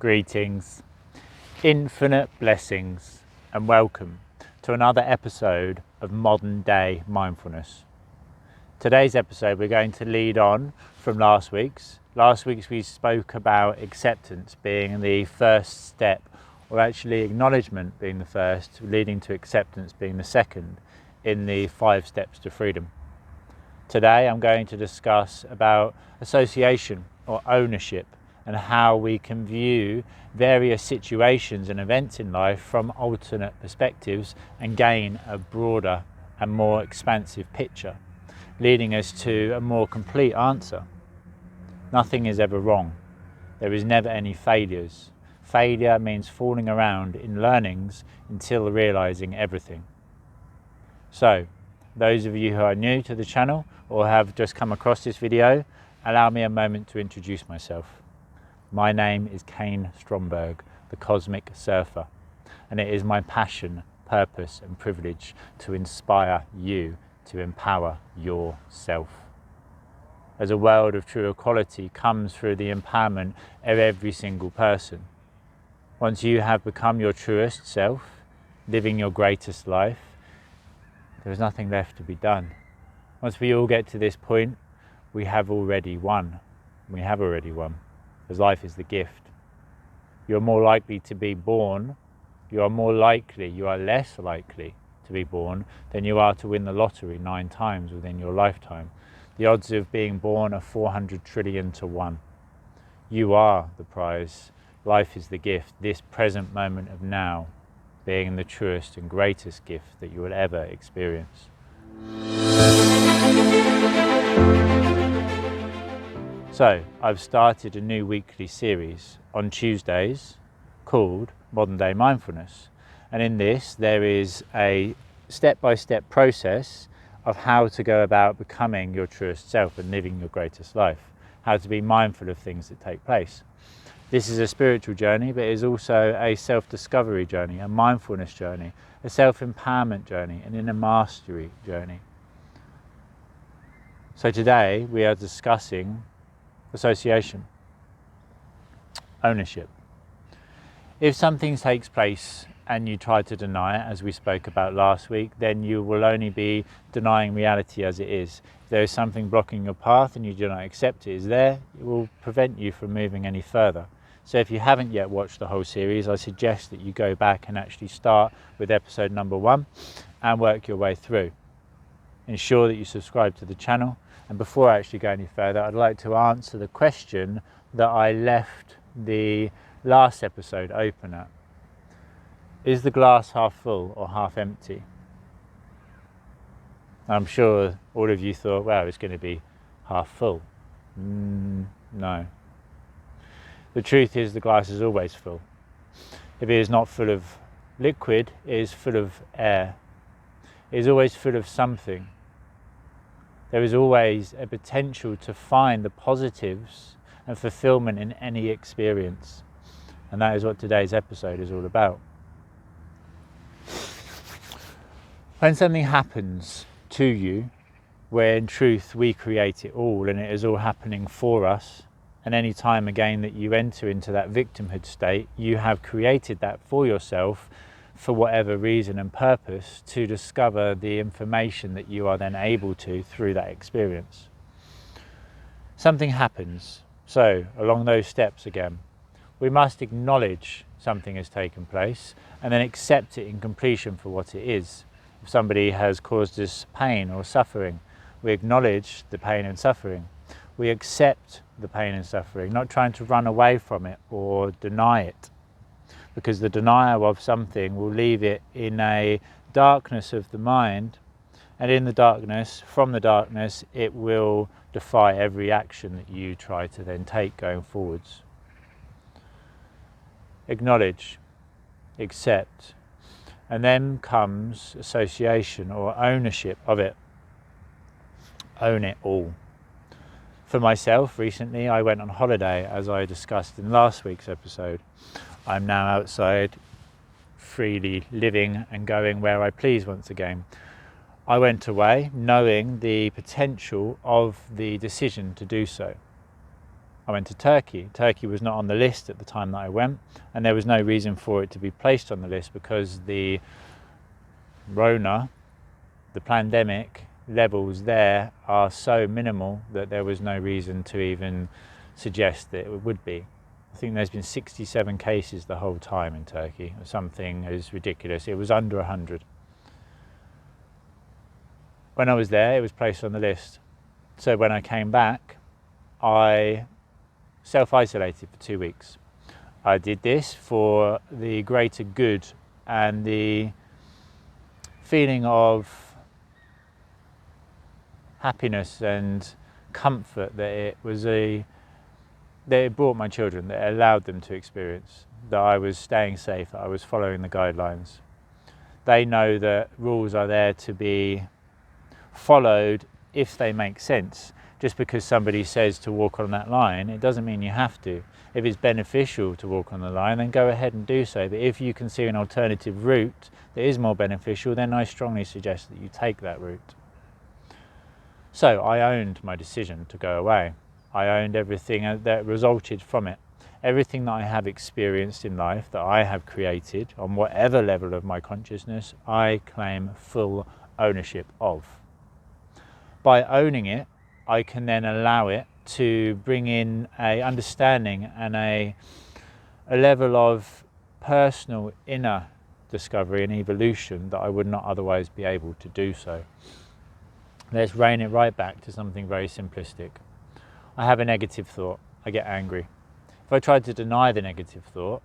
Greetings, infinite blessings, and welcome to another episode of Modern Day Mindfulness. Today's episode we're going to lead on from last week's. Last week's we spoke about acceptance being the first step, or actually acknowledgement being the first, leading to acceptance being the second in the 5 steps to freedom. Today I'm going to discuss about association or ownership, and how we can view various situations and events in life from alternate perspectives and gain a broader and more expansive picture, leading us to a more complete answer. Nothing is ever wrong. There is never any failures. Failure means falling around in learnings until realizing everything. So, those of you who are new to the channel or have just come across this video, allow me a moment to introduce myself. My name is Kain, the Cosmic Surfer, and it is my passion, purpose and privilege to inspire you to empower yourself. As a world of true equality comes through the empowerment of every single person. Once you have become your truest self, living your greatest life, there is nothing left to be done. Once we all get to this point, we have already won. We have already won. Because life is the gift. You're more likely to be born, you are less likely to be born than you are to win the lottery 9 times within your lifetime. The odds of being born are 400 trillion to 1. You are the prize. Life is the gift. This present moment of now being the truest and greatest gift that you will ever experience. So, I've started a new weekly series on Tuesdays called Modern Day Mindfulness. And in this, there is a step-by-step process of how to go about becoming your truest self and living your greatest life. How to be mindful of things that take place. This is a spiritual journey, but it is also a self-discovery journey, a mindfulness journey, a self-empowerment journey, an inner mastery journey. So today, we are discussing association, ownership. If something takes place and you try to deny it, as we spoke about last week, then you will only be denying reality as it is. If there is something blocking your path and you do not accept it is there, it will prevent you from moving any further. So if you haven't yet watched the whole series, I suggest that you go back and actually start with episode number 1 and work your way through. Ensure that you subscribe to the channel. And before I actually go any further, I'd like to answer the question that I left the last episode open at. Is the glass half full or half empty? I'm sure all of you thought, well, it's going to be half full. No. The truth is the glass is always full. If it is not full of liquid, it is full of air. It is always full of something. There is always a potential to find the positives and fulfillment in any experience. And that is what today's episode is all about. When something happens to you, where in truth we create it all and it is all happening for us, and any time again that you enter into that victimhood state, you have created that for yourself for whatever reason and purpose to discover the information that you are then able to through that experience. Something happens. So along those steps again, we must acknowledge something has taken place and then accept it in completion for what it is. If somebody has caused us pain or suffering, we acknowledge the pain and suffering. We accept the pain and suffering, not trying to run away from it or deny it. Because the denial of something will leave it in a darkness of the mind, and in the darkness, from the darkness, it will defy every action that you try to then take going forwards. Acknowledge, accept, and then comes association or ownership of it. Own it all. For myself, recently I went on holiday, as I discussed in last week's episode. I'm now outside, freely living and going where I please once again. I went away knowing the potential of the decision to do so. I went to Turkey. Turkey was not on the list at the time that I went, and there was no reason for it to be placed on the list because the Rona, the pandemic levels there are so minimal that there was no reason to even suggest that it would be. I think there's been 67 cases the whole time in Turkey, or something as ridiculous. It was under 100. When I was there, it was placed on the list. So when I came back, I self-isolated for 2 weeks. I did this for the greater good and the feeling of happiness and comfort that it brought my children, that it allowed them to experience, that I was staying safe, that I was following the guidelines. They know that rules are there to be followed if they make sense. Just because somebody says to walk on that line, it doesn't mean you have to. If it's beneficial to walk on the line, then go ahead and do so. But if you can see an alternative route that is more beneficial, then I strongly suggest that you take that route. So I owned my decision to go away. I owned everything that resulted from it. Everything that I have experienced in life, that I have created on whatever level of my consciousness, I claim full ownership of. By owning it, I can then allow it to bring in a understanding and a level of personal inner discovery and evolution that I would not otherwise be able to do so. Let's rein it right back to something very simplistic. I have a negative thought, I get angry. If I try to deny the negative thought,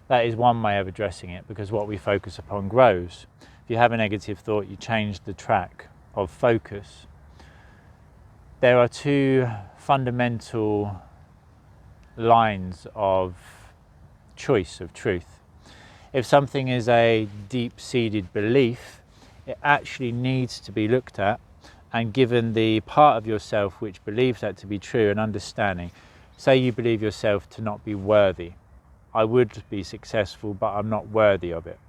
that is one way of addressing it, because what we focus upon grows. If you have a negative thought, you change the track of focus. There are two fundamental lines of choice of truth. If something is a deep-seated belief, it actually needs to be looked at and given the part of yourself which believes that to be true and understanding. Say you believe yourself to not be worthy. I would be successful, but I'm not worthy of it.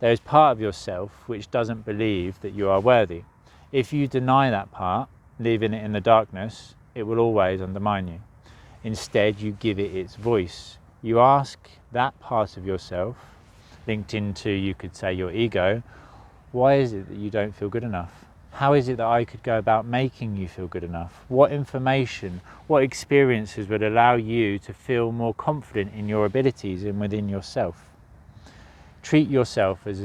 There is part of yourself which doesn't believe that you are worthy. If you deny that part, leaving it in the darkness, it will always undermine you. Instead, you give it its voice. You ask that part of yourself, linked into, you could say, your ego, why is it that you don't feel good enough? How is it that I could go about making you feel good enough? What information, what experiences would allow you to feel more confident in your abilities and within yourself? Treat yourself as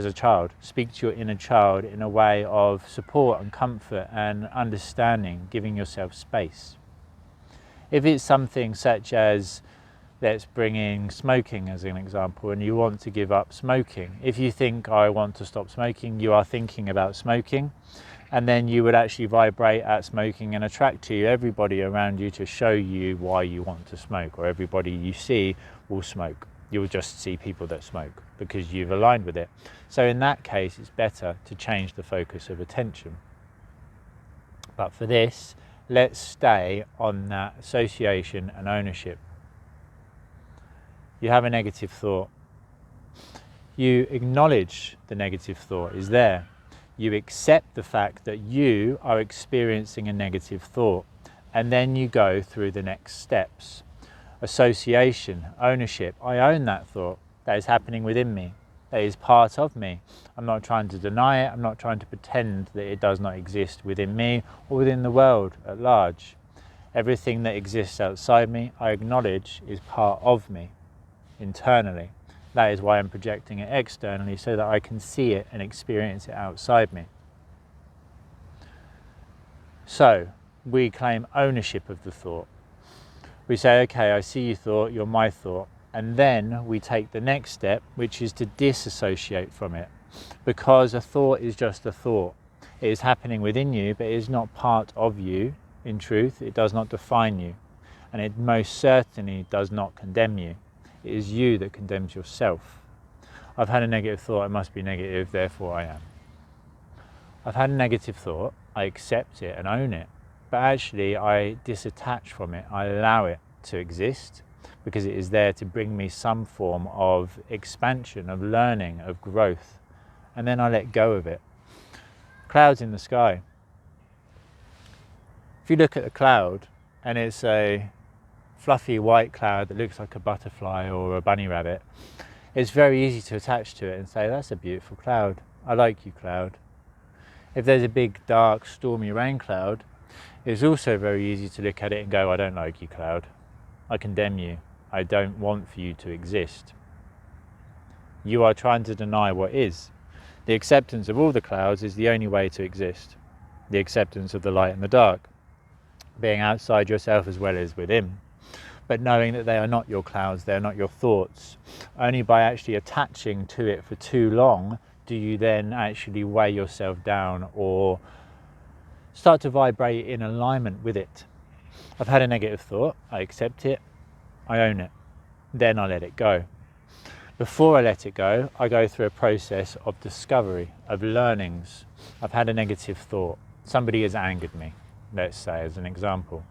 a child. Speak to your inner child in a way of support and comfort and understanding, giving yourself space. If it's something such as, let's bring in smoking as an example, and you want to give up smoking. If you think, I want to stop smoking, you are thinking about smoking, and then you would actually vibrate at smoking and attract to you everybody around you to show you why you want to smoke, or everybody you see will smoke. You'll just see people that smoke because you've aligned with it. So in that case, it's better to change the focus of attention. But for this, let's stay on that association and ownership. You have a negative thought. You acknowledge the negative thought is there. You accept the fact that you are experiencing a negative thought, and then you go through the next steps. Association, ownership. I own that thought. That is happening within me. That is part of me. I'm not trying to deny it. I'm not trying to pretend that it does not exist within me or within the world at large. Everything that exists outside me, I acknowledge, is part of me internally. That is why I'm projecting it externally, so that I can see it and experience it outside me. So, we claim ownership of the thought. We say, okay, I see you thought, you're my thought. And then we take the next step, which is to disassociate from it. Because a thought is just a thought. It is happening within you, but it is not part of you. In truth, it does not define you. And it most certainly does not condemn you. It is you that condemns yourself. I've had a negative thought, it must be negative, therefore I am. I've had a negative thought, I accept it and own it. But actually I disattach from it, I allow it to exist because it is there to bring me some form of expansion, of learning, of growth, and then I let go of it. Clouds in the sky. If you look at a cloud and it's a fluffy white cloud that looks like a butterfly or a bunny rabbit, it's very easy to attach to it and say, that's a beautiful cloud. I like you, cloud. If there's a big, dark, stormy rain cloud, it's also very easy to look at it and go, I don't like you, cloud. I condemn you. I don't want for you to exist. You are trying to deny what is. The acceptance of all the clouds is the only way to exist. The acceptance of the light and the dark, being outside yourself as well as within. But knowing that they are not your clouds, they are not your thoughts. Only by actually attaching to it for too long do you then actually weigh yourself down or start to vibrate in alignment with it. I've had a negative thought, I accept it, I own it, then I let it go. Before I let it go, I go through a process of discovery, of learnings. I've had a negative thought, somebody has angered me, let's say as an example.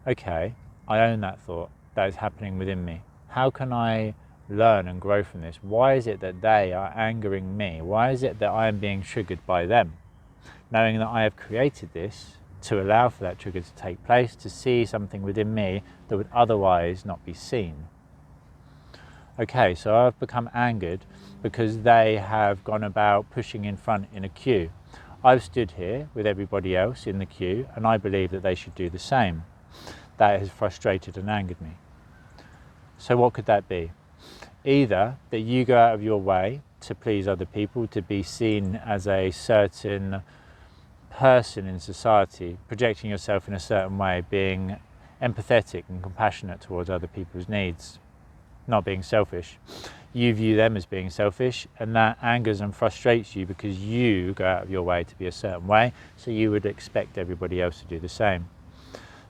Okay, I own that thought, that is happening within me. How can I learn and grow from this? Why is it that they are angering me? Why is it that I am being triggered by them? Knowing that I have created this to allow for that trigger to take place, to see something within me that would otherwise not be seen. Okay, so I've become angered because they have gone about pushing in front in a queue. I've stood here with everybody else in the queue and I believe that they should do the same. That has frustrated and angered me. So what could that be? Either that you go out of your way to please other people, to be seen as a certain person in society, projecting yourself in a certain way, being empathetic and compassionate towards other people's needs, not being selfish. You view them as being selfish, and that angers and frustrates you because you go out of your way to be a certain way, so you would expect everybody else to do the same.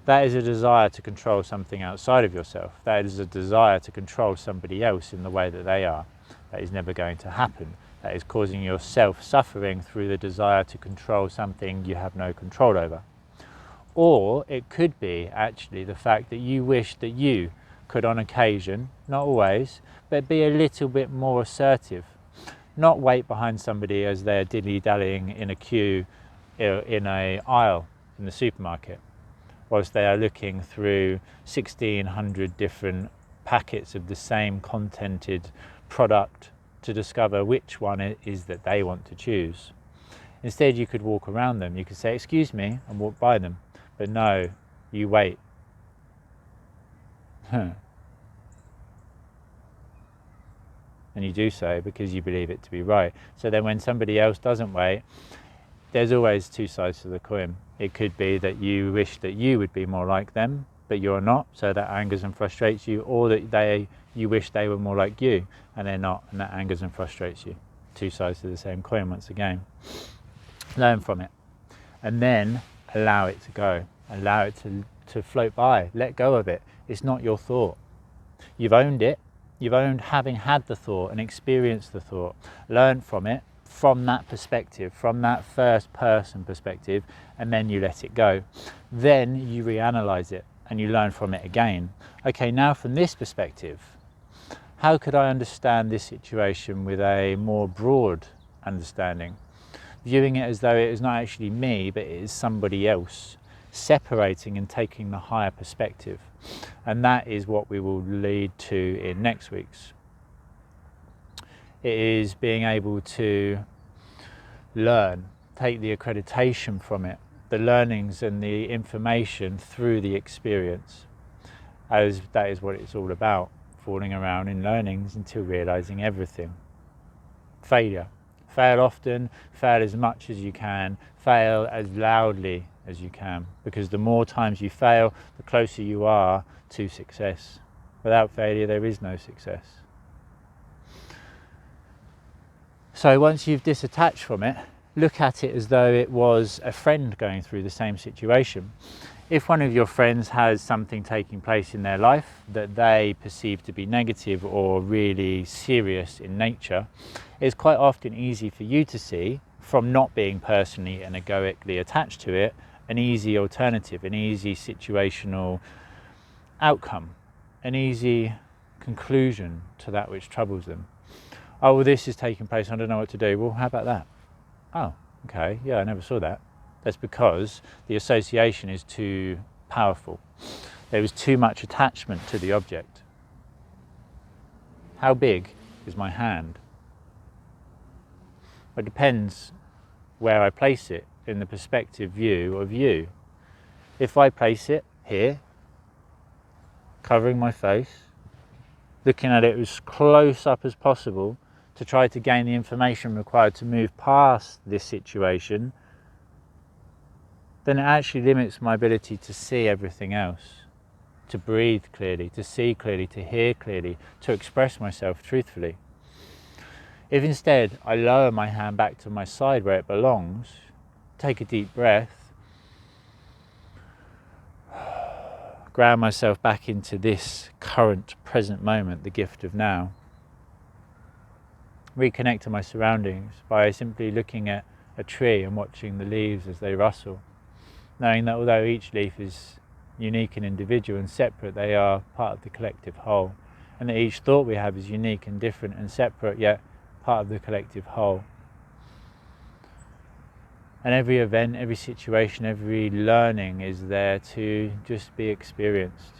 That is a desire to control something outside of yourself. That is a desire to control somebody else in the way that they are. That is never going to happen. That is causing yourself suffering through the desire to control something you have no control over. Or it could be actually the fact that you wish that you could on occasion, not always, but be a little bit more assertive. Not wait behind somebody as they're dilly-dallying in a queue in an aisle in the supermarket, whilst they are looking through 1,600 different packets of the same contented product to discover which one it is that they want to choose. Instead, you could walk around them. You could say, excuse me, and walk by them. But no, you wait. And you do so because you believe it to be right. So then when somebody else doesn't wait, there's always two sides to the coin. It could be that you wish that you would be more like them, but you're not, so that angers and frustrates you, or that you wish they were more like you, and they're not, and that angers and frustrates you. Two sides to the same coin once again. Learn from it, and then allow it to go. Allow it to float by. Let go of it. It's not your thought. You've owned it. You've owned having had the thought and experienced the thought. Learn from it, from that perspective, from that first person perspective, and then you let it go. Then you reanalyze it and you learn from it again. Okay, now from this perspective, how could I understand this situation with a more broad understanding? Viewing it as though it is not actually me, but it is somebody else, separating and taking the higher perspective. And that is what we will lead to in next week's. It is being able to learn, take the accreditation from it, the learnings and the information through the experience, as that is what it's all about, falling around in learnings until realizing everything. Failure. Fail often, fail as much as you can, fail as loudly as you can, because the more times you fail, the closer you are to success. Without failure, there is no success. So once you've disattached from it, look at it as though it was a friend going through the same situation. If one of your friends has something taking place in their life that they perceive to be negative or really serious in nature, it's quite often easy for you to see, from not being personally and egoically attached to it, an easy alternative, an easy situational outcome, an easy conclusion to that which troubles them. Oh, well, this is taking place, I don't know what to do. Well, how about that? Oh, okay, yeah, I never saw that. That's because the association is too powerful. There was too much attachment to the object. How big is my hand? It depends where I place it in the perspective view of you. If I place it here, covering my face, looking at it as close up as possible to try to gain the information required to move past this situation, then it actually limits my ability to see everything else, to breathe clearly, to see clearly, to hear clearly, to express myself truthfully. If instead I lower my hand back to my side where it belongs, take a deep breath, ground myself back into this current present moment, the gift of now, reconnect to my surroundings by simply looking at a tree and watching the leaves as they rustle, knowing that although each leaf is unique and individual and separate, they are part of the collective whole, and that each thought we have is unique and different and separate, yet part of the collective whole. And every event, every situation, every learning is there to just be experienced.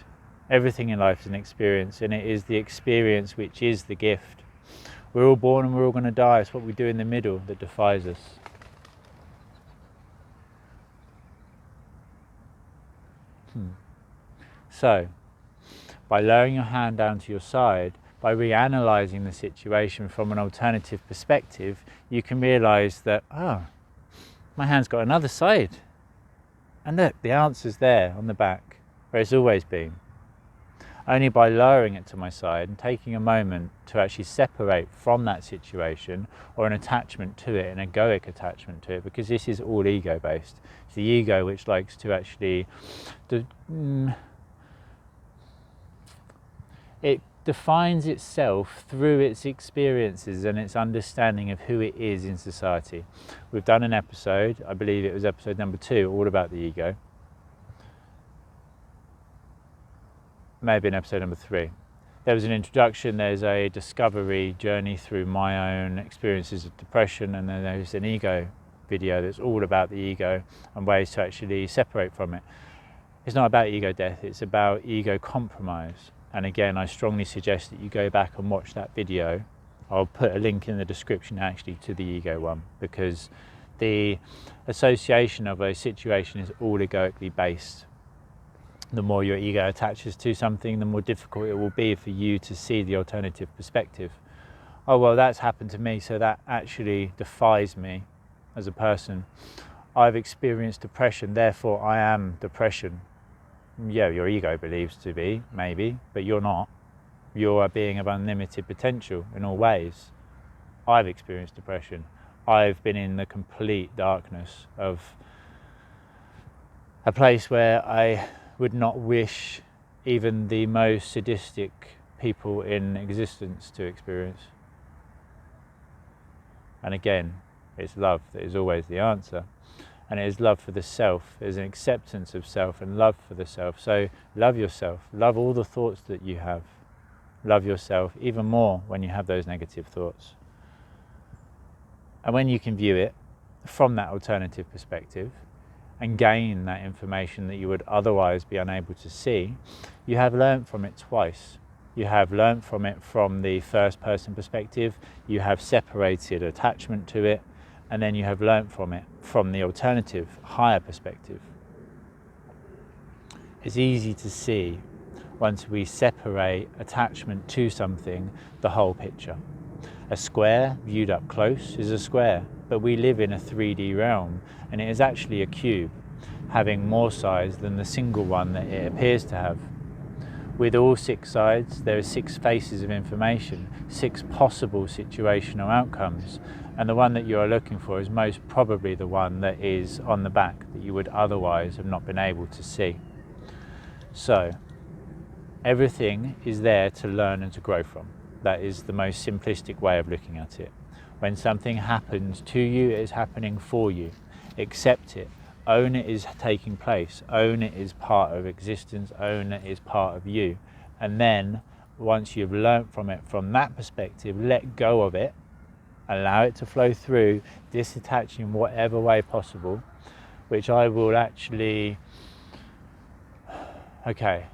Everything in life is an experience, and it is the experience which is the gift. We're all born and we're all going to die. It's what we do in the middle that defies us. So, by lowering your hand down to your side, by reanalyzing the situation from an alternative perspective, you can realize that, oh, my hand's got another side. And look, the answer's there on the back, where it's always been. Only by lowering it to my side and taking a moment to actually separate from that situation, or an attachment to it, an egoic attachment to it, because this is all ego-based. It's the ego which likes to actually... It defines itself through its experiences and its understanding of who it is in society. We've done an episode, I believe it was episode number 2, all about the ego. Maybe in episode number 3. There was an introduction, there's a discovery journey through my own experiences of depression, and then there's an ego video that's all about the ego and ways to actually separate from it. It's not about ego death, it's about ego compromise. And again, I strongly suggest that you go back and watch that video. I'll put a link in the description actually to the ego one, because the association of a situation is all egoically based. The more your ego attaches to something, the more difficult it will be for you to see the alternative perspective. Oh, well, that's happened to me, so that actually defies me as a person. I've experienced depression, therefore I am depression. Yeah, your ego believes to be, maybe, but you're not. You're a being of unlimited potential in all ways. I've experienced depression. I've been in the complete darkness of a place where I would not wish even the most sadistic people in existence to experience. And again, it's love that is always the answer. And it is love for the self. There's an acceptance of self and love for the self. So love yourself. Love all the thoughts that you have. Love yourself even more when you have those negative thoughts. And when you can view it from that alternative perspective and gain that information that you would otherwise be unable to see, you have learnt from it twice. You have learnt from it from the first person perspective, you have separated attachment to it, and then you have learnt from it from the alternative, higher perspective. It's easy to see, once we separate attachment to something, the whole picture. A square viewed up close is a square, but we live in a 3D realm, and it is actually a cube, having more sides than the single one that it appears to have. With all 6 sides, there are 6 faces of information, 6 possible situational outcomes, and the one that you are looking for is most probably the one that is on the back that you would otherwise have not been able to see. So, everything is there to learn and to grow from. That is the most simplistic way of looking at it. When something happens to you, it is happening for you. Accept it. Own it is taking place. Own it is part of existence. Own it is part of you. And then, once you've learnt from it from that perspective, let go of it. Allow it to flow through, disattach in whatever way possible, which I will actually... Okay,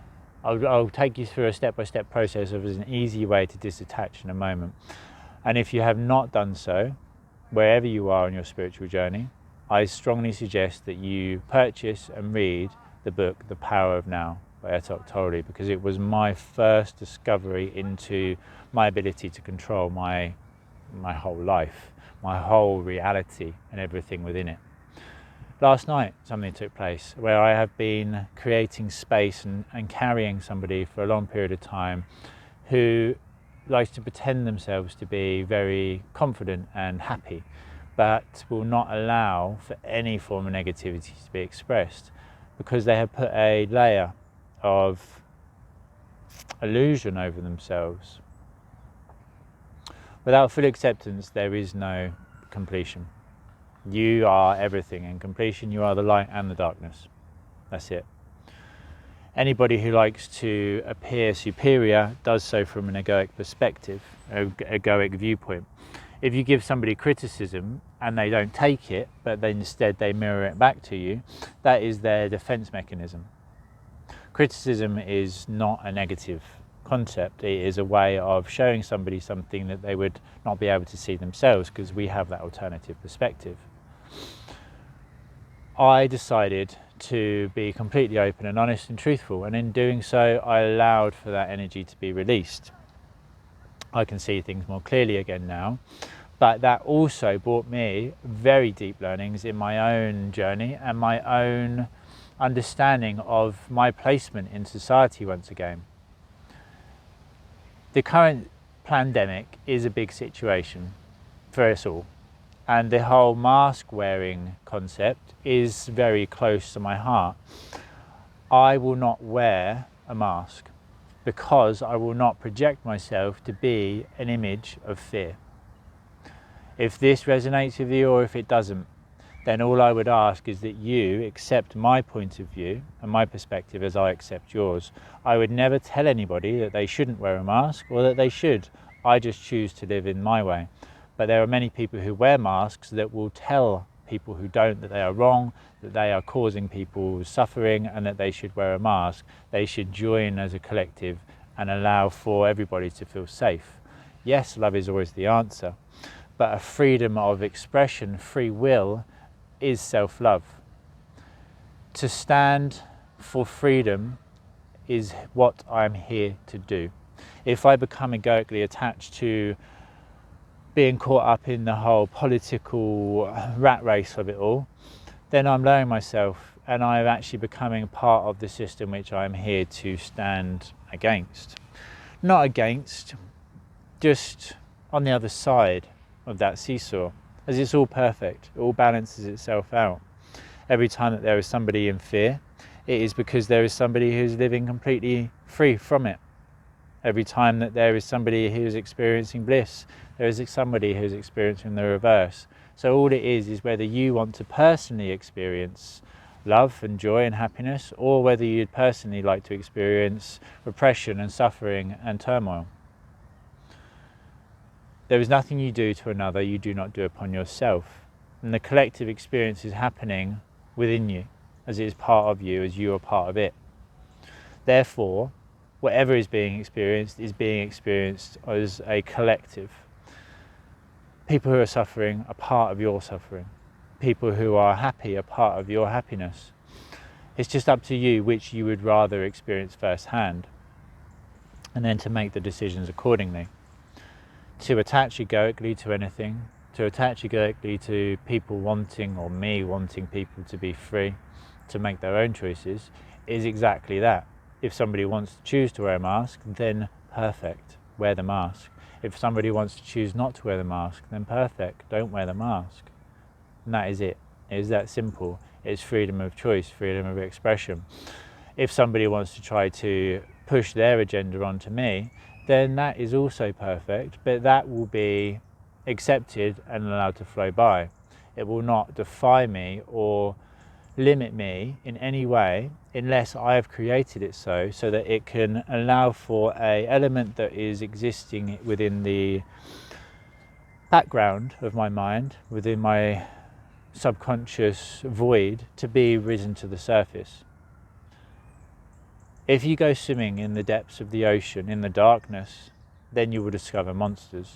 I'll take you through a step-by-step process of an easy way to disattach in a moment. And if you have not done so, wherever you are on your spiritual journey, I strongly suggest that you purchase and read the book The Power of Now by Eckhart Tolle, because it was my first discovery into my ability to control my whole life, my whole reality and everything within it. Last night something took place where I have been creating space and carrying somebody for a long period of time who likes to pretend themselves to be very confident and happy, but will not allow for any form of negativity to be expressed, because they have put a layer of illusion over themselves. Without full acceptance, there is no completion. You are everything. In completion, you are the light and the darkness. That's it. Anybody who likes to appear superior does so from an egoic perspective, an egoic viewpoint. If you give somebody criticism and they don't take it, but then instead they mirror it back to you, that is their defense mechanism. Criticism is not a negative concept. It is a way of showing somebody something that they would not be able to see themselves, because we have that alternative perspective. I decided to be completely open and honest and truthful, and in doing so I allowed for that energy to be released. I can see things more clearly again now, but that also brought me very deep learnings in my own journey and my own understanding of my placement in society once again. The current pandemic is a big situation for us all, and the whole mask wearing concept is very close to my heart. I will not wear a mask because I will not project myself to be an image of fear. If this resonates with you or if it doesn't, then all I would ask is that you accept my point of view and my perspective as I accept yours. I would never tell anybody that they shouldn't wear a mask or that they should. I just choose to live in my way. But there are many people who wear masks that will tell people who don't that they are wrong, that they are causing people suffering, and that they should wear a mask. They should join as a collective and allow for everybody to feel safe. Yes, love is always the answer, but a freedom of expression, free will, is self-love. To stand for freedom is what I'm here to do. If I become egoically attached to being caught up in the whole political rat race of it all, then I'm lowering myself and I'm actually becoming part of the system which I'm here to stand against. Not against, just on the other side of that seesaw, as it's all perfect, it all balances itself out. Every time that there is somebody in fear, it is because there is somebody who's living completely free from it. Every time that there is somebody who is experiencing bliss, there is somebody who is experiencing the reverse. So all it is whether you want to personally experience love and joy and happiness, or whether you'd personally like to experience repression and suffering and turmoil. There is nothing you do to another you do not do upon yourself. And the collective experience is happening within you, as it is part of you, as you are part of it. Therefore, whatever is being experienced as a collective. People who are suffering are part of your suffering. People who are happy are part of your happiness. It's just up to you which you would rather experience firsthand, and then to make the decisions accordingly. To attach egoically to anything, to attach egoically to people wanting, or me wanting people to be free, to make their own choices, is exactly that. If somebody wants to choose to wear a mask, then perfect, wear the mask. If somebody wants to choose not to wear the mask, then perfect, don't wear the mask. And that is it. It is that simple. It's freedom of choice, freedom of expression. If somebody wants to try to push their agenda onto me, then that is also perfect, but that will be accepted and allowed to flow by. It will not defy me or limit me in any way unless I have created it so that it can allow for an element that is existing within the background of my mind, within my subconscious void, to be risen to the surface. If you go swimming in the depths of the ocean in the darkness, then you will discover monsters.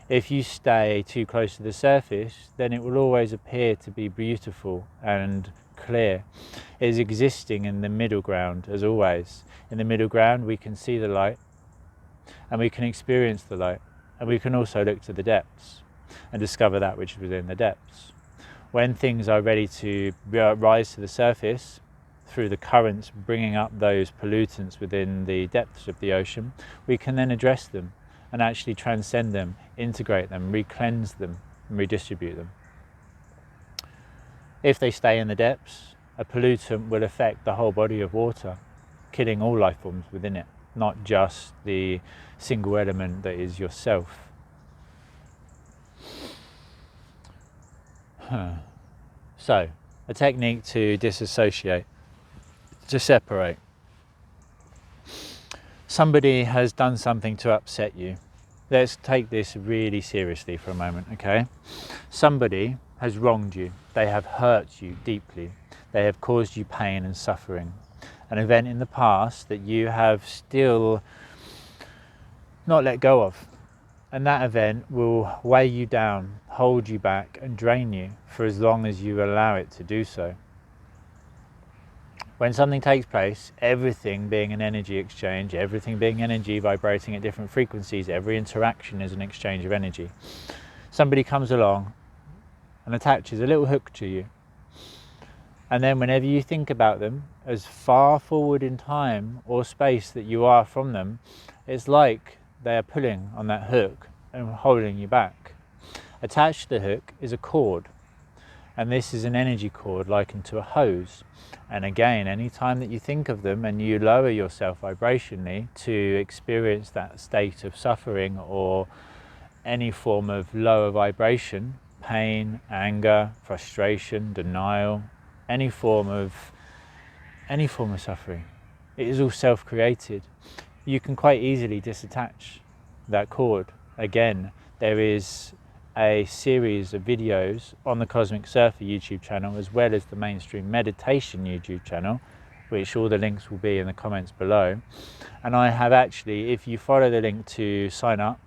If you stay too close to the surface, then it will always appear to be beautiful and clear. It is existing in the middle ground, as always. In the middle ground, we can see the light, and we can experience the light, and we can also look to the depths and discover that which is within the depths. When things are ready to rise to the surface, through the currents bringing up those pollutants within the depths of the ocean, we can then address them and actually transcend them, integrate them, re-cleanse them, and redistribute them. If they stay in the depths, a pollutant will affect the whole body of water, killing all life forms within it, not just the single element that is yourself. So, a technique to disassociate, to separate. Somebody has done something to upset you. Let's take this really seriously for a moment, okay? Somebody has wronged you. They have hurt you deeply. They have caused you pain and suffering. An event in the past that you have still not let go of. And that event will weigh you down, hold you back, and drain you for as long as you allow it to do so. When something takes place, everything being an energy exchange, everything being energy vibrating at different frequencies, every interaction is an exchange of energy. Somebody comes along and attaches a little hook to you. And then whenever you think about them, as far forward in time or space that you are from them, it's like they are pulling on that hook and holding you back. Attached to the hook is a cord, and this is an energy cord likened to a hose. And again, any time that you think of them and you lower yourself vibrationally to experience that state of suffering or any form of lower vibration, pain, anger, frustration, denial, any form of suffering, it is all self-created. You can quite easily disattach that cord. Again, there is a series of videos on the Cosmic Surfer YouTube channel, as well as the Mainstream Meditation YouTube channel, which all the links will be in the comments below. And I have actually, if you follow the link to sign up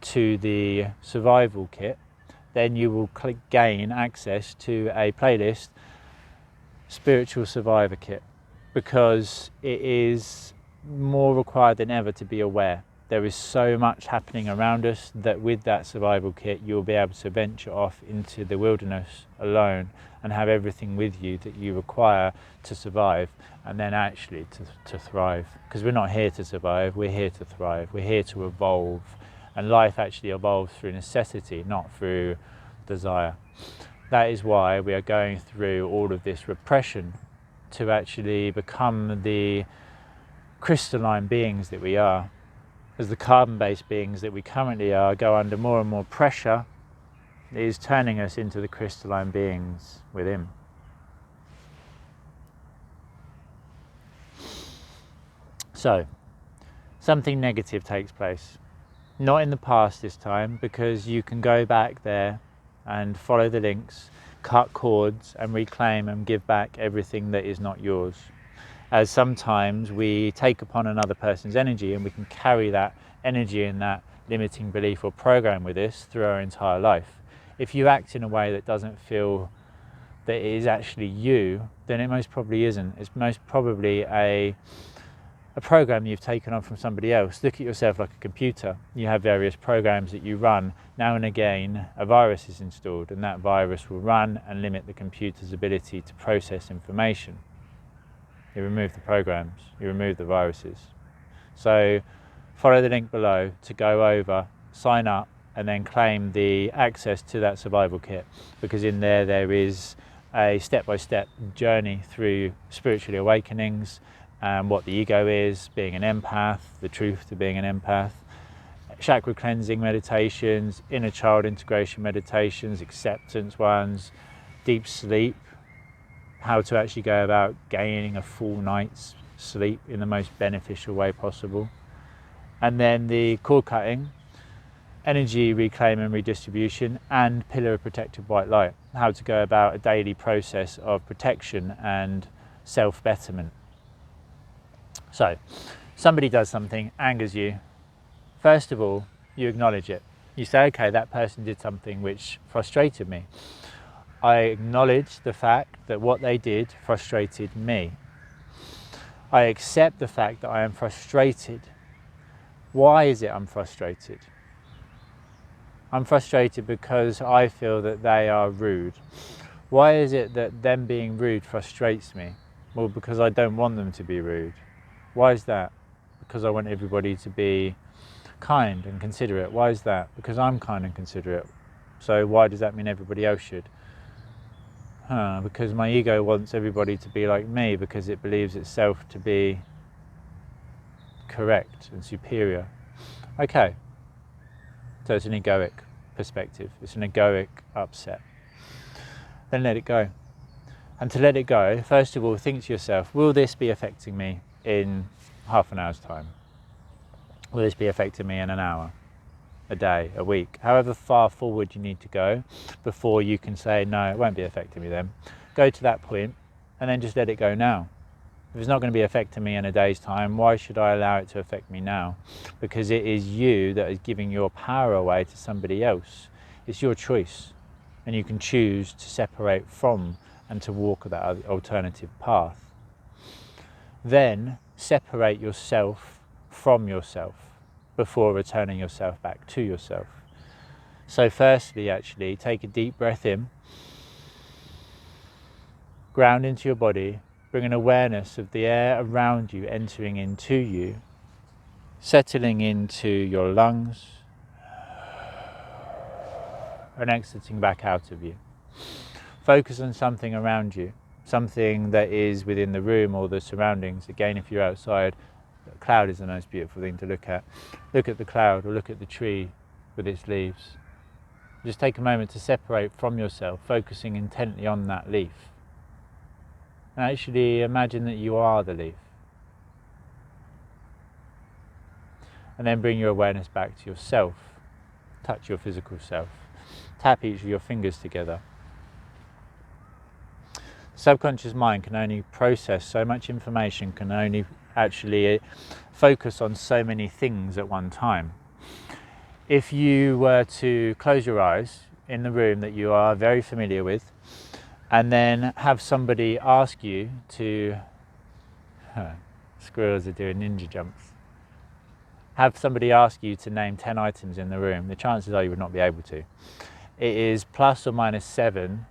to the survival kit, then you will gain access to a playlist, Spiritual Survivor Kit, because it is more required than ever to be aware. There is so much happening around us that with that survival kit you'll be able to venture off into the wilderness alone and have everything with you that you require to survive, and then actually to thrive. Because we're not here to survive, we're here to thrive, we're here to evolve, and life actually evolves through necessity, not through desire. That is why we are going through all of this repression to actually become the crystalline beings that we are. As the carbon-based beings that we currently are go under more and more pressure, it is turning us into the crystalline beings within. So, something negative takes place. Not in the past this time, because you can go back there and follow the links, cut cords and reclaim and give back everything that is not yours. As sometimes we take upon another person's energy and we can carry that energy and that limiting belief or program with us through our entire life. If you act in a way that doesn't feel that it is actually you, then it most probably isn't. It's most probably a program you've taken on from somebody else. Look at yourself like a computer. You have various programs that you run. Now and again, a virus is installed, and that virus will run and limit the computer's ability to process information. You remove the programs, you remove the viruses. So follow the link below to go over, sign up, and then claim the access to that survival kit, because in there is a step-by-step journey through spiritual awakenings, what the ego is, being an empath, the truth to being an empath, chakra cleansing meditations, inner child integration meditations, acceptance ones, deep sleep, how to actually go about gaining a full night's sleep in the most beneficial way possible. And then the cord cutting, energy reclaim and redistribution, and pillar of protective white light, how to go about a daily process of protection and self-betterment. So, somebody does something, angers you. First of all, you acknowledge it. You say, okay, that person did something which frustrated me. I acknowledge the fact that what they did frustrated me. I accept the fact that I am frustrated. Why is it I'm frustrated? I'm frustrated because I feel that they are rude. Why is it that them being rude frustrates me? Well, because I don't want them to be rude. Why is that? Because I want everybody to be kind and considerate. Why is that? Because I'm kind and considerate. So why does that mean everybody else should? Because my ego wants everybody to be like me, because it believes itself to be correct and superior. Okay, so it's an egoic perspective. It's an egoic upset. Then let it go. And to let it go, first of all, think to yourself, will this be affecting me in half an hour's time? Will this be affecting me in an hour, a day, a week? However far forward you need to go before you can say, no, it won't be affecting me then. Go to that point and then just let it go now. If it's not going to be affecting me in a day's time, why should I allow it to affect me now? Because it is you that is giving your power away to somebody else. It's your choice, and you can choose to separate from and to walk that alternative path. Then separate yourself from yourself before returning yourself back to yourself. So firstly, actually, take a deep breath in, ground into your body, bring an awareness of the air around you entering into you, settling into your lungs, and exiting back out of you. Focus on something around you, something that is within the room or the surroundings. Again, if you're outside, a cloud is the most beautiful thing to look at. Look at the cloud or look at the tree with its leaves. Just take a moment to separate from yourself, focusing intently on that leaf. And actually imagine that you are the leaf. And then bring your awareness back to yourself. Touch your physical self. Tap each of your fingers together. The subconscious mind can only process so much information, can only actually focus on so many things at one time. If you were to close your eyes in the room that you are very familiar with, and then have somebody ask you to, squirrels are doing ninja jumps, have somebody ask you to name 10 items in the room, the chances are you would not be able to. It is plus or minus 7,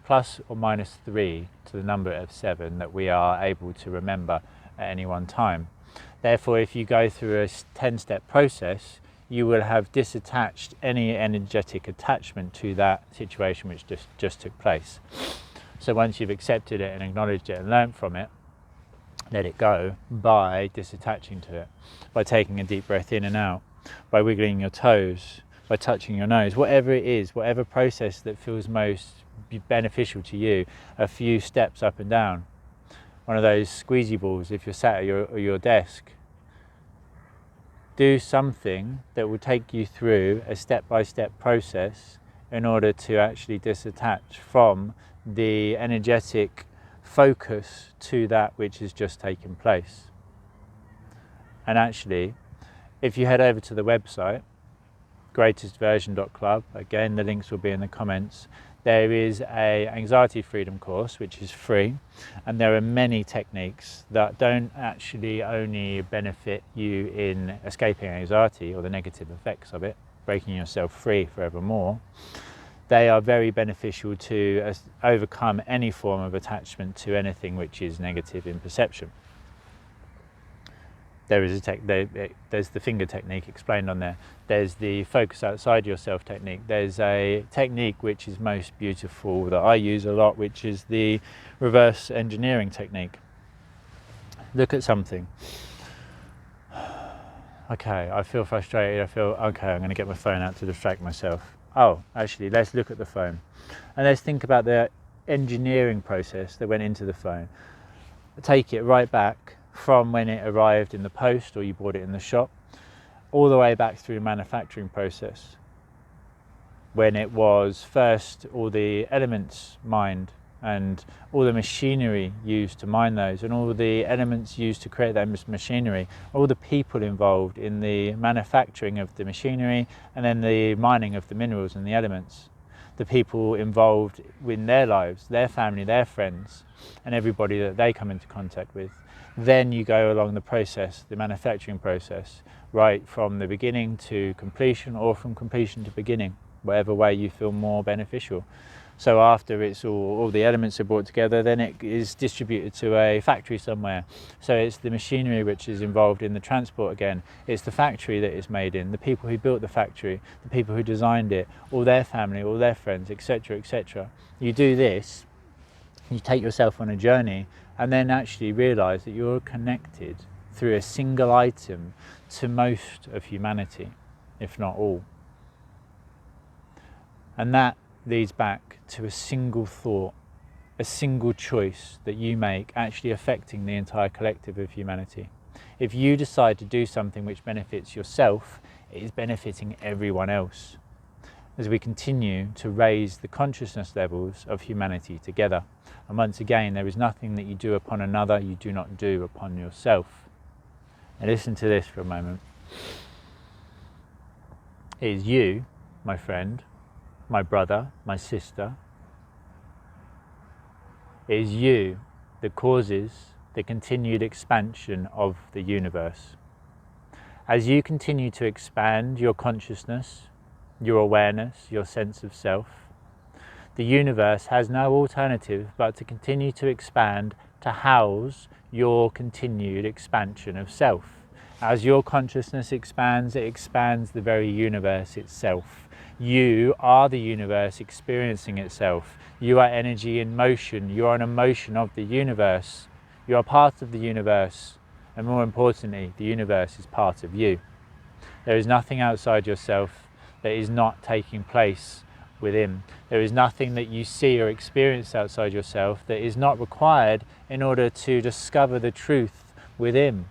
plus or minus 3 to the number of 7 that we are able to remember at any one time. Therefore, if you go through a 10-step process, you will have disattached any energetic attachment to that situation which just took place. So once you've accepted it and acknowledged it and learnt from it, let it go by disattaching to it, by taking a deep breath in and out, by wiggling your toes, by touching your nose, whatever it is, whatever process that feels most beneficial to you, a few steps up and down. One of those squeezy balls if you're sat at your desk. Do something that will take you through a step-by-step process in order to actually disattach from the energetic focus to that which has just taken place. And actually, if you head over to the website, greatestversion.club, again the links will be in the comments, there is a anxiety freedom course which is free, and there are many techniques that don't actually only benefit you in escaping anxiety or the negative effects of it, breaking yourself free forevermore. They are very beneficial to overcome any form of attachment to anything which is negative in perception. There is there's the finger technique explained on there. There's the focus outside yourself technique. There's a technique which is most beautiful that I use a lot, which is the reverse engineering technique. Look at something. Okay, I feel frustrated. Okay, I'm going to get my phone out to distract myself. Oh, actually, let's look at the phone. And let's think about the engineering process that went into the phone. Take it right back from when it arrived in the post or you bought it in the shop, all the way back through the manufacturing process, when it was first all the elements mined and all the machinery used to mine those, and all the elements used to create that machinery, all the people involved in the manufacturing of the machinery and then the mining of the minerals and the elements, the people involved in their lives, their family, their friends, and everybody that they come into contact with. Then you go along the process, the manufacturing process, right from the beginning to completion, or from completion to beginning, whatever way you feel more beneficial. So after it's all the elements are brought together, then it is distributed to a factory somewhere. So it's the machinery which is involved in the transport again. It's the factory that it's made in, the people who built the factory, the people who designed it, all their family, all their friends, etc., etc. You do this, you take yourself on a journey, and then actually realise that you're connected through a single item to most of humanity, if not all. And that leads back to a single thought, a single choice that you make, actually affecting the entire collective of humanity. If you decide to do something which benefits yourself, it is benefiting everyone else, as we continue to raise the consciousness levels of humanity together. And once again, there is nothing that you do upon another you do not do upon yourself. And listen to this for a moment. It is you, my friend, my brother, my sister. It is you that causes the continued expansion of the universe. As you continue to expand your consciousness, your awareness, your sense of self, the universe has no alternative but to continue to expand to house your continued expansion of self. As your consciousness expands, it expands the very universe itself. You are the universe experiencing itself. You are energy in motion. You are an emotion of the universe. You are part of the universe. And more importantly, the universe is part of you. There is nothing outside yourself that is not taking place within. There is nothing that you see or experience outside yourself that is not required in order to discover the truth within.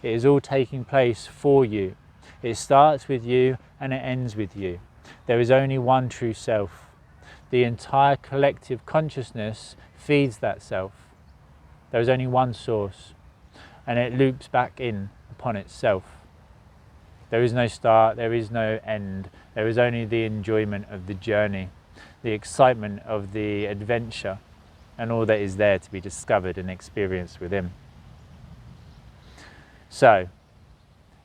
It is all taking place for you. It starts with you and it ends with you. There is only one true self. The entire collective consciousness feeds that self. There is only one source, and it loops back in upon itself. There is no start, there is no end. There is only the enjoyment of the journey, the excitement of the adventure, and all that is there to be discovered and experienced within. So,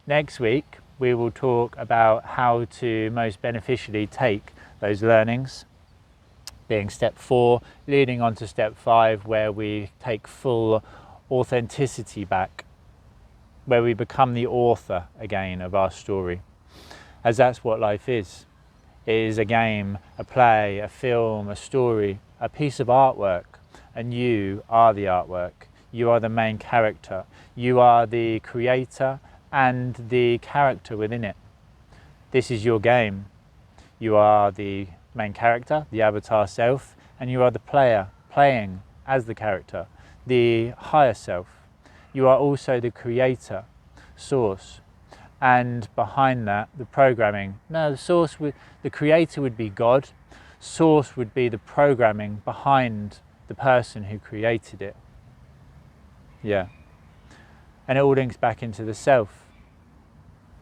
next week we will talk about how to most beneficially take those learnings, being step 4, leading on to step 5, where we take full authenticity back, where we become the author again of our story, as that's what life is. It is a game, a play, a film, a story, a piece of artwork, and you are the artwork. You are the main character. You are the creator and the character within it. This is your game. You are the main character, the avatar self, and you are the player playing as the character, the higher self. You are also the creator, source, and behind that, the programming. No, the creator would be God. Source would be the programming behind the person who created it. Yeah. And it all links back into the self.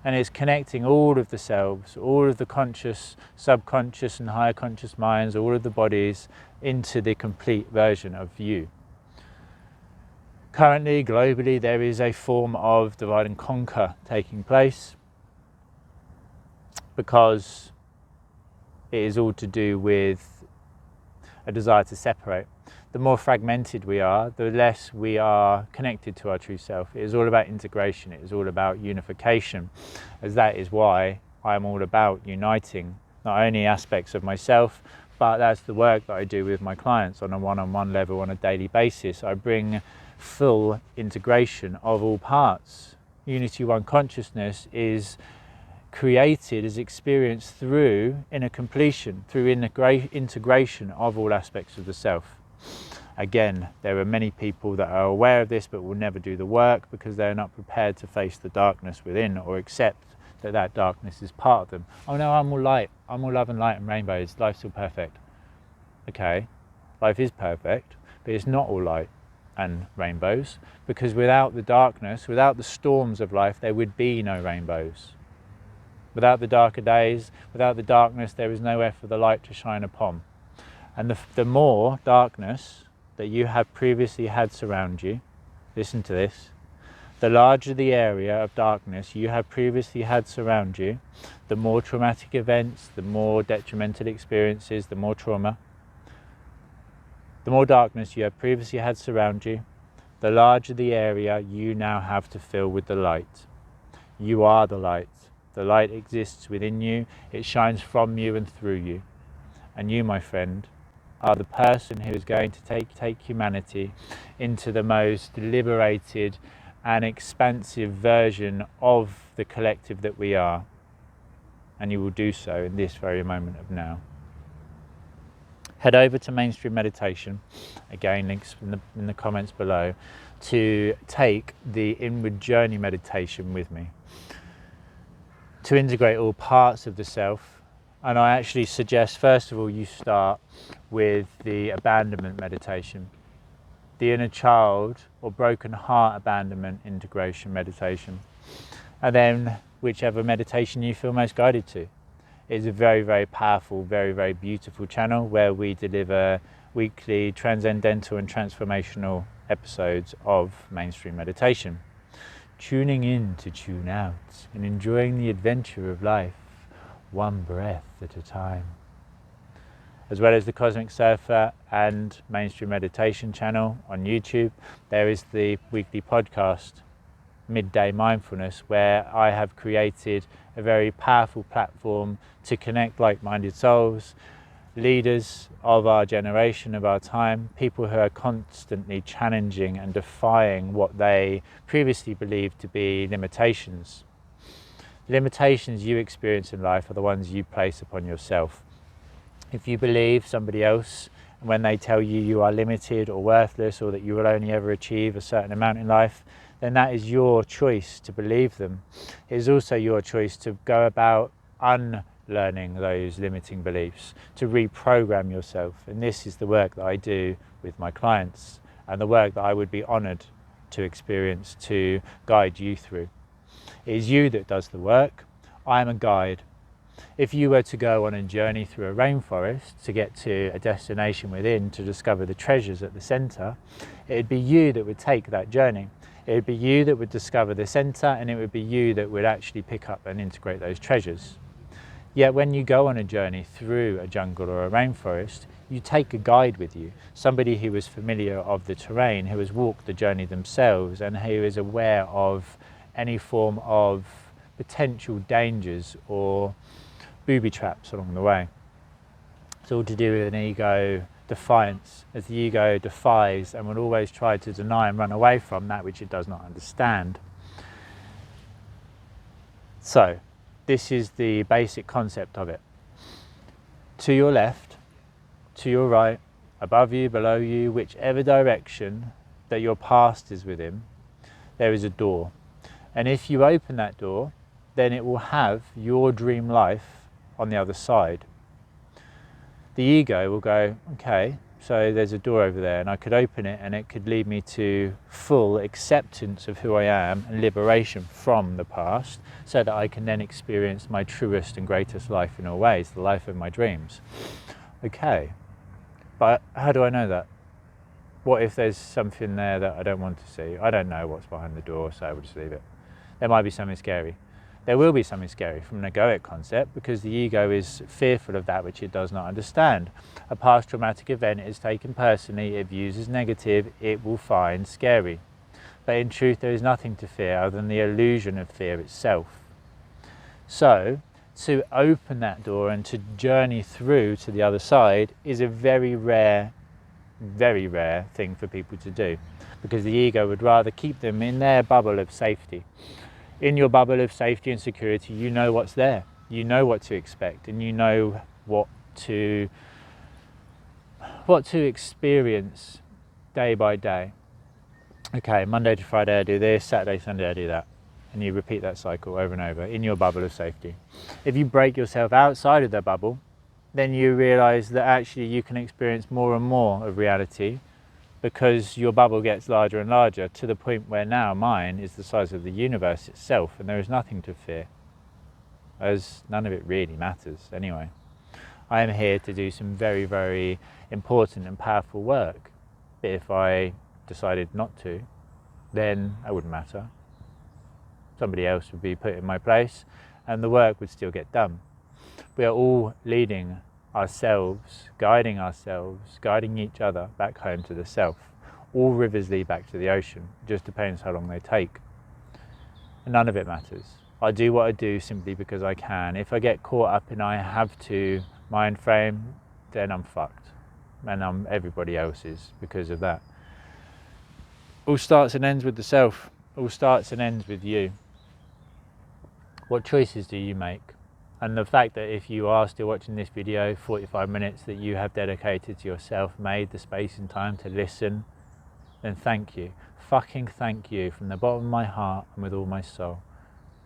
And it's connecting all of the selves, all of the conscious, subconscious and higher conscious minds, all of the bodies into the complete version of you. Currently, globally, there is a form of divide and conquer taking place because it is all to do with a desire to separate. The more fragmented we are, the less we are connected to our true self. It is all about integration. It is all about unification, as that is why I am all about uniting not only aspects of myself, but that's the work that I do with my clients on a one-on-one level on a daily basis. I bring full integration of all parts. Unity One consciousness is created, is experienced through inner completion, through integration of all aspects of the self. Again, there are many people that are aware of this but will never do the work because they're not prepared to face the darkness within or accept that that darkness is part of them. Oh no, I'm all light, I'm all love and light and rainbows, life's all perfect. Okay, Life is perfect, but it's not all light and rainbows, because without the darkness, without the storms of life, there would be no rainbows. Without the darker days, without the darkness, there is nowhere for the light to shine upon. And the more darkness that you have previously had surround you, listen to this, the larger the area of darkness you have previously had surround you, the more traumatic events, the more detrimental experiences, the more trauma, the more darkness you have previously had surround you, the larger the area you now have to fill with the light. You are the light. The light exists within you. It shines from you and through you. And you, my friend, are the person who is going to take humanity into the most liberated and expansive version of the collective that we are. And you will do so in this very moment of now. Head over to Mainstream Meditation, again links in the comments below, to take the inward journey meditation with me, to integrate all parts of the self. And I actually suggest, first of all, you start with the abandonment meditation, the inner child or broken heart abandonment integration meditation, and then whichever meditation you feel most guided to. It's a very, very powerful, very, very beautiful channel where we deliver weekly transcendental and transformational episodes of Mainstream Meditation. Tuning in to tune out and enjoying the adventure of life, one breath at a time. As well as the Cosmic Surfer and Mainstream Meditation channel on YouTube, there is the weekly podcast, Midday Mindfulness, where I have created a very powerful platform to connect like-minded souls, leaders of our generation, of our time, people who are constantly challenging and defying what they previously believed to be limitations. The limitations you experience in life are the ones you place upon yourself. If you believe somebody else, and when they tell you you are limited or worthless, or that you will only ever achieve a certain amount in life, then that is your choice to believe them. It is also your choice to go about unlearning those limiting beliefs, to reprogram yourself. And this is the work that I do with my clients, and the work that I would be honoured to experience, to guide you through. It is you that does the work. I am a guide. If you were to go on a journey through a rainforest to get to a destination within, to discover the treasures at the centre, it would be you that would take that journey. It would be you that would discover the centre, and it would be you that would actually pick up and integrate those treasures. Yet when you go on a journey through a jungle or a rainforest, you take a guide with you, somebody who is familiar of the terrain, who has walked the journey themselves, and who is aware of any form of potential dangers or booby traps along the way. It's all to do with an ego defiance, as the ego defies and will always try to deny and run away from that which it does not understand. So, this is the basic concept of it. To your left, to your right, above you, below you, whichever direction that your past is within, there is a door. And if you open that door, then it will have your dream life on the other side. The ego will go, okay, so there's a door over there, and I could open it, and it could lead me to full acceptance of who I am and liberation from the past, so that I can then experience my truest and greatest life in all ways, the life of my dreams. Okay, but how do I know that? What if there's something there that I don't want to see? I don't know what's behind the door, so I will just leave it. There might be something scary. There will be something scary from an egoic concept, because the ego is fearful of that which it does not understand. A past traumatic event is taken personally, it views as negative, it will find scary. But in truth, there is nothing to fear other than the illusion of fear itself. So, to open that door and to journey through to the other side is a very rare thing for people to do, because the ego would rather keep them in their bubble of safety. In your bubble of safety and security, you know what's there, you know what to expect, and you know what to experience day by day. Okay, Monday to Friday I do this, Saturday, Sunday I do that. And you repeat that cycle over and over in your bubble of safety. If you break yourself outside of the bubble, then you realise that actually you can experience more and more of reality, because your bubble gets larger and larger, to the point where now mine is the size of the universe itself, and there is nothing to fear, as none of it really matters anyway. I am here to do some very, very important and powerful work, but if I decided not to, then it wouldn't matter. Somebody else would be put in my place and the work would still get done. We are all leading ourselves, guiding each other back home to the self. All rivers lead back to the ocean. It just depends how long they take. And none of it matters. I do what I do simply because I can. If I get caught up in I have to mind frame, then I'm fucked. And everybody else is because of that. All starts and ends with the self. All starts and ends with you. What choices do you make? And the fact that if you are still watching this video, 45 minutes that you have dedicated to yourself, made the space and time to listen, then thank you. Fucking thank you from the bottom of my heart and with all my soul.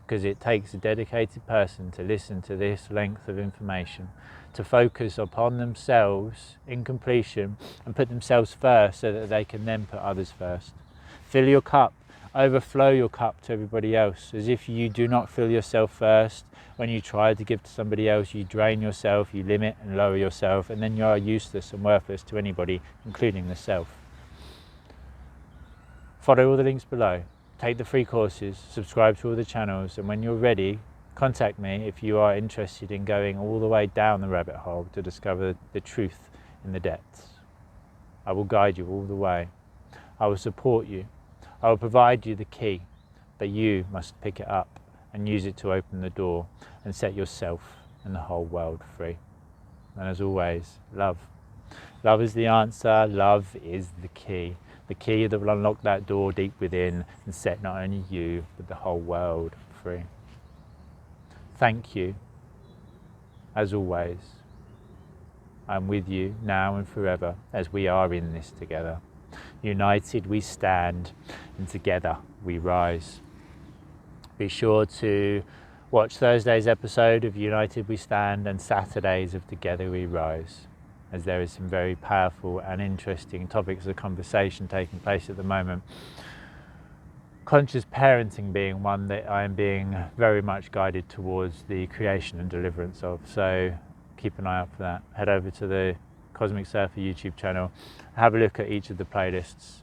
Because it takes a dedicated person to listen to this length of information, to focus upon themselves in completion and put themselves first so that they can then put others first. Fill your cup, overflow your cup to everybody else. As if you do not fill yourself first, when you try to give to somebody else, you drain yourself, you limit and lower yourself, and then you are useless and worthless to anybody, including the self. Follow all the links below. Take the free courses, subscribe to all the channels, and when you're ready, contact me if you are interested in going all the way down the rabbit hole to discover the truth in the depths. I will guide you all the way. I will support you. I will provide you the key, but you must pick it up and use it to open the door and set yourself and the whole world free. And as always, love. Love is the answer. Love is the key. The key that will unlock that door deep within and set not only you, but the whole world free. Thank you. As always, I'm with you now and forever as we are in this together. United we stand, and together we rise. Be sure to watch Thursday's episode of United We Stand and Saturdays of Together We Rise, as there is some very powerful and interesting topics of conversation taking place at the moment. Conscious parenting being one that I am being very much guided towards the creation and deliverance of, so keep an eye out for that. Head over to the Kosmic Surfer YouTube channel, have a look at each of the playlists.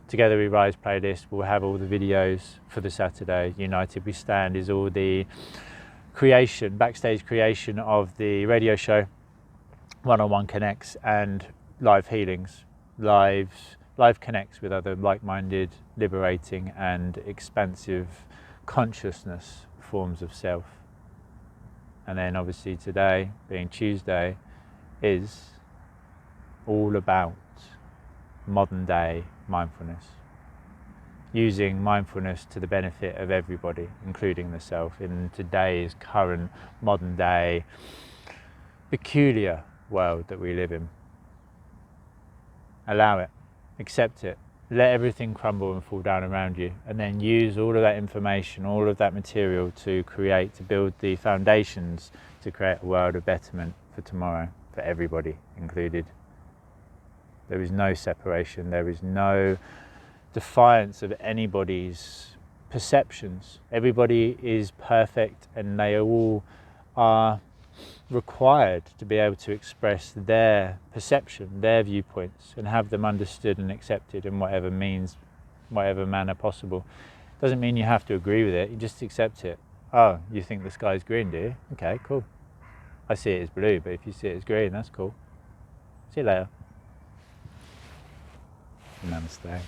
Together We Rise playlist will have all the videos for the Saturday. United We Stand is all the creation, backstage creation of the radio show, one-on-one connects and live healings, live connects with other like-minded, liberating and expansive consciousness forms of self. And then obviously today, being Tuesday, is all about modern day mindfulness. Using mindfulness to the benefit of everybody, including the self, in today's current modern day peculiar world that we live in. Allow it, accept it, let everything crumble and fall down around you, and then use all of that information, all of that material to build the foundations to create a world of betterment for tomorrow, for everybody included. There is no separation, there is no defiance of anybody's perceptions. Everybody is perfect and they all are required to be able to express their perception, their viewpoints, and have them understood and accepted in whatever means, whatever manner possible. Doesn't mean you have to agree with it, you just accept it. Oh, you think the sky's green, do you? Okay, cool. I see it as blue, but if you see it as green, that's cool. See you later. Namaste.